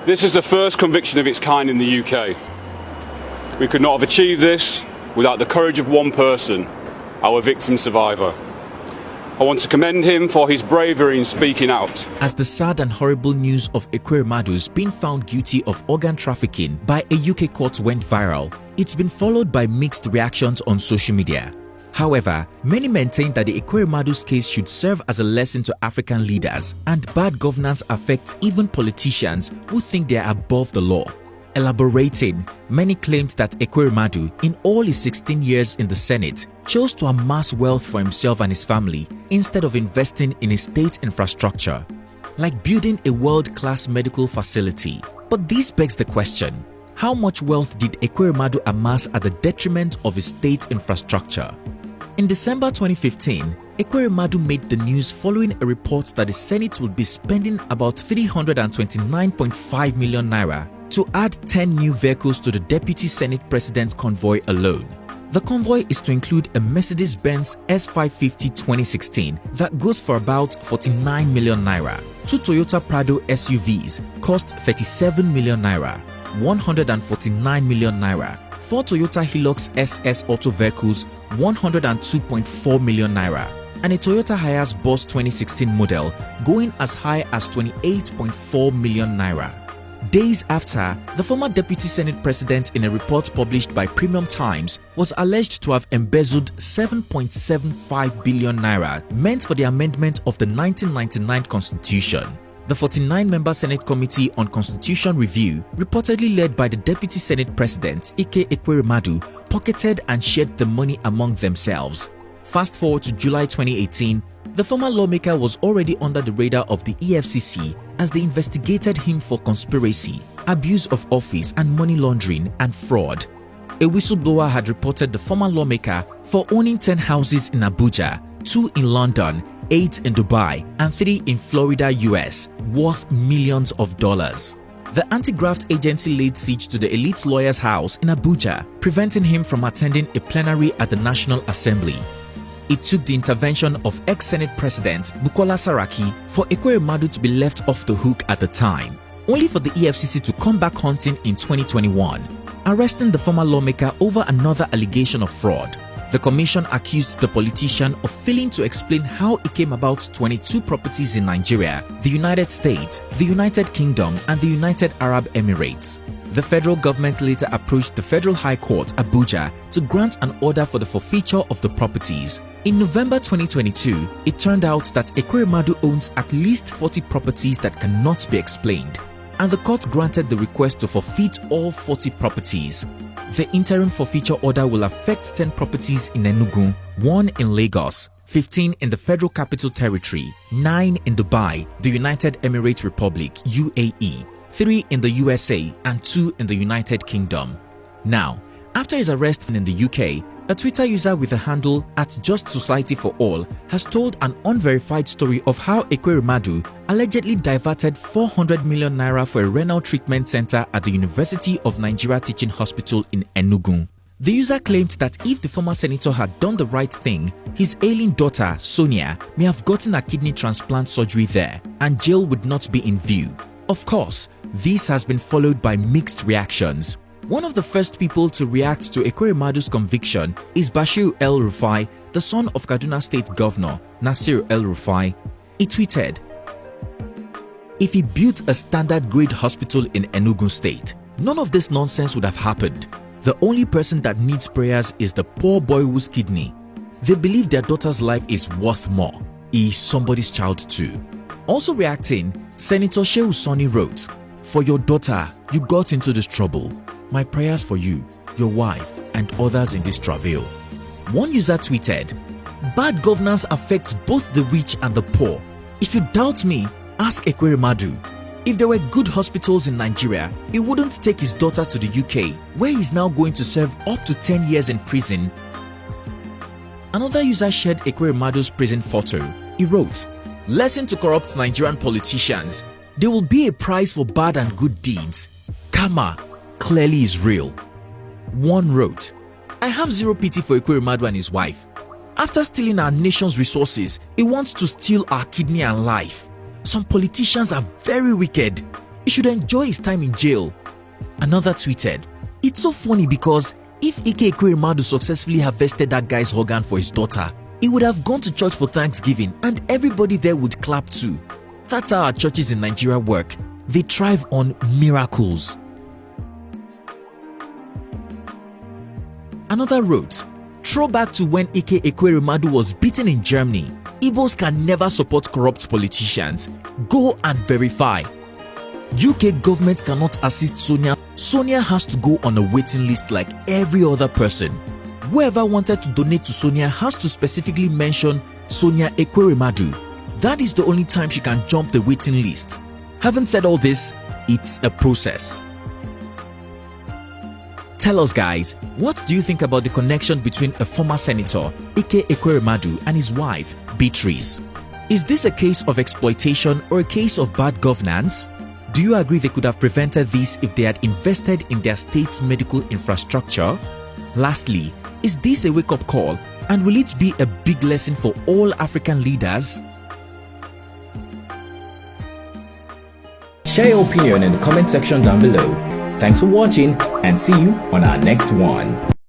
This is the first conviction of its kind in the UK. We could not have achieved this without the courage of one person, our victim survivor. I want to commend him for his bravery in speaking out. As the sad and horrible news of Ekweremadu's being found guilty of organ trafficking by a UK court went viral, it's been followed by mixed reactions on social media. However, many maintain that the Ekweremadu's case should serve as a lesson to African leaders, and bad governance affects even politicians who think they are above the law. Elaborating, many claimed that Ekweremadu, in all his 16 years in the Senate, chose to amass wealth for himself and his family instead of investing in a state infrastructure, like building a world-class medical facility. But this begs the question, how much wealth did Ekweremadu amass at the detriment of his state infrastructure? In December 2015, Ekweremadu made the news following a report that the Senate would be spending about 329.5 million naira to add 10 new vehicles to the Deputy Senate President's convoy alone. The convoy is to include a Mercedes-Benz S550 2016 that goes for about 49 million naira, 2 Toyota Prado SUVs cost 37 million naira, 149 million naira, 4 Toyota Hilux SS auto vehicles 102.4 million naira, and a Toyota Hiace Boss 2016 model going as high as 28.4 million naira. Days after, the former Deputy Senate President, in a report published by Premium Times, was alleged to have embezzled 7.75 billion naira meant for the amendment of the 1999 Constitution. The 49-member Senate Committee on Constitution Review, reportedly led by the Deputy Senate President, Ike Ekweremadu, pocketed and shared the money among themselves. Fast forward to July 2018, the former lawmaker was already under the radar of the EFCC as they investigated him for conspiracy, abuse of office and money laundering and fraud. A whistleblower had reported the former lawmaker for owning 10 houses in Abuja, 2 in London, 8 in Dubai and 3 in Florida, US, worth millions of dollars. The anti-graft agency laid siege to the elite lawyer's house in Abuja, preventing him from attending a plenary at the National Assembly. It took the intervention of ex-Senate President Bukola Saraki for Ekweremadu to be left off the hook at the time, only for the EFCC to come back hunting in 2021, arresting the former lawmaker over another allegation of fraud. The commission accused the politician of failing to explain how he came about 22 properties in Nigeria, the United States, the United Kingdom, and the United Arab Emirates. The federal government later approached the Federal High Court, Abuja, to grant an order for the forfeiture of the properties. In November 2022, it turned out that Ekweremadu owns at least 40 properties that cannot be explained, and the court granted the request to forfeit all 40 properties. The interim forfeiture order will affect 10 properties in Enugu, 1 in Lagos, 15 in the Federal Capital Territory, 9 in Dubai, the United Emirates Republic, UAE, 3 in the USA and 2 in the United Kingdom. Now, after his arrest in the UK, a Twitter user with the handle @JustSocietyForAll has told an unverified story of how Ekweremadu allegedly diverted 400 million naira for a renal treatment center at the University of Nigeria Teaching Hospital in Enugu. The user claimed that if the former senator had done the right thing, his ailing daughter, Sonia, may have gotten a kidney transplant surgery there and jail would not be in view. Of course, this has been followed by mixed reactions. One of the first people to react to Ekweremadu's conviction is Bashir El-Rufai, the son of Kaduna State Governor Nasir El-Rufai. He tweeted, "If he built a standard-grade hospital in Enugu State, none of this nonsense would have happened. The only person that needs prayers is the poor boy whose kidney. They believe their daughter's life is worth more. He is somebody's child too." Also reacting, Senator Shehu Sani wrote, "For your daughter, you got into this trouble. My prayers for you, your wife, and others in this travail." One user tweeted, "Bad governance affects both the rich and the poor. If you doubt me, ask Ekweremadu. If there were good hospitals in Nigeria, he wouldn't take his daughter to the UK, where he is now going to serve up to 10 years in prison." Another user shared Ekweremadu's prison photo. He wrote, "Lesson to corrupt Nigerian politicians. There will be a price for bad and good deeds. Karma clearly is real." One wrote, "I have zero pity for Ekweremadu and his wife. After stealing our nation's resources, he wants to steal our kidney and life. Some politicians are very wicked. He should enjoy his time in jail. Another tweeted, "It's so funny because if Ekweremadu successfully harvested that guy's organ for his daughter, he would have gone to church for Thanksgiving and everybody there would clap too. That's how our churches in Nigeria work. They thrive on miracles." Another wrote, "Throwback to when Ekweremadu was beaten in Germany. Igbos can never support corrupt politicians. Go and verify." UK government cannot assist Sonia. Sonia has to go on a waiting list like every other person. Whoever wanted to donate to Sonia has to specifically mention Sonia Ekweremadu. That is the only time she can jump the waiting list. Having said all this, it's a process. Tell us guys, what do you think about the connection between a former senator, Ekweremadu, and his wife, Beatrice? Is this a case of exploitation or a case of bad governance? Do you agree they could have prevented this if they had invested in their state's medical infrastructure? Lastly, is this a wake-up call, and will it be a big lesson for all African leaders? Share your opinion in the comment section down below. Thanks for watching and see you on our next one.